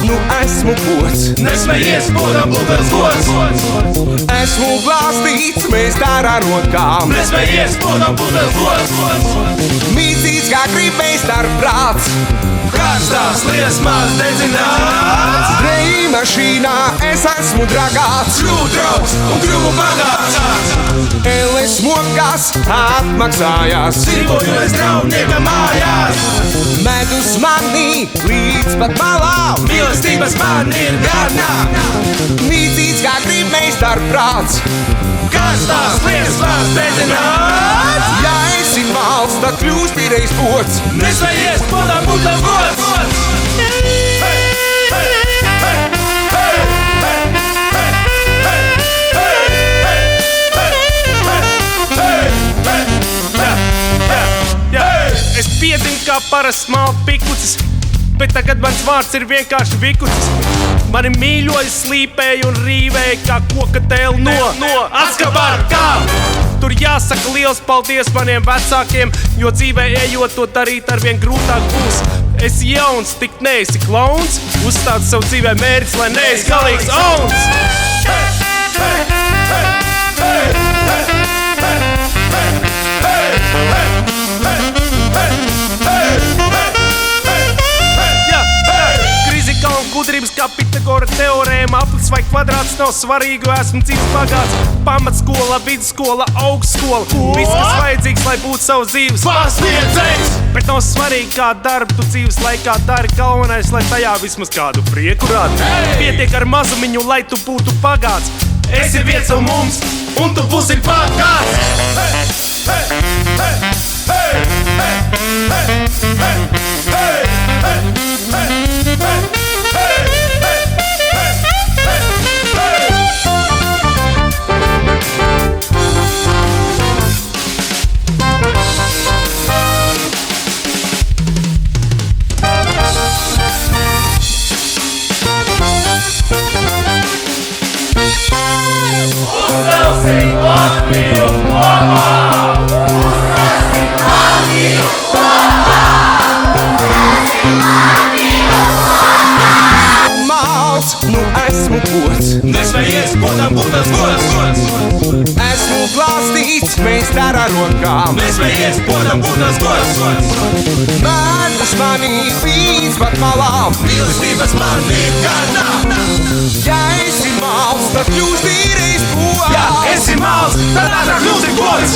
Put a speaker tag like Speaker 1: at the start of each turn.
Speaker 1: Nu esmu gods,
Speaker 2: Nesmējies, podam būtās gods.
Speaker 1: esmu glāstīts, mēs dārā rokām.
Speaker 2: Nesmējies, podam būtās gods.
Speaker 1: Mīcīts kā gribēs starp prāts.
Speaker 2: Karstās liesmās dedzināts.
Speaker 1: Dreju mašīnā es esmu dragāts.
Speaker 2: Kļuvu draugs un kļuvu bagāts.
Speaker 1: Ēles mokās atmaksājās.
Speaker 2: Dzīvoju es draudnieka mājās.
Speaker 1: Medus manī līdz pat malām.
Speaker 2: Mīlestības man ir gana.
Speaker 1: Mīcīts kā gribēs starp prāts.
Speaker 2: Karstās liesmās dedzināts.
Speaker 1: Ja esi mals, tad kļūst īreiz gods.
Speaker 2: Nesmējies, podam būtās gods.
Speaker 3: Es piedzimu kā parasts malta pikucis, bet tagad mans vārds ir vienkārši vikucis. Mani mīļoja, slīpēja un rīvēja kā koka tēlu no
Speaker 2: Azkabaru kā.
Speaker 3: Tur jāsaka liels paldies maniem vecākiem, jo dzīvē ejot to darīt arvien grūtāk būs. Esi jauns, tik neesi klauns, uzstād savu dzīvē mērķis, lai neesi galīgs auns. Gudrības kā Pitagora teorēma, aplis vai kvadrāts nav svarīgi, jo esmu dzīves bagāts. Pamatskola, vidusskola, augstskola, viss, kas vajadzīgs, lai būtu savs dzīves
Speaker 2: Pasniedzējs.
Speaker 3: Bet nav svarīgi, kā darbu tu dzīves laikā dari, galvenais, lai tajā vismaz kādu prieku rādi. Pietiek ar mazumiņu, lai tu būtu bagāts.
Speaker 2: Esi viens no mums, un tu būsi bagāts.
Speaker 1: Nu esmu gods,
Speaker 2: Nesmējies, podam būtās gods.
Speaker 1: esmu glāstīts, mēs dārā rokām.
Speaker 2: Nesmējies, podam būtās gods.
Speaker 1: Medus manī līdz pat malām.
Speaker 2: Mīlestības man ir gana.
Speaker 1: Ja esi mals, tad kļūst īreiz gods.
Speaker 2: Ja esi mals, tad ātrāk kļūsi gods.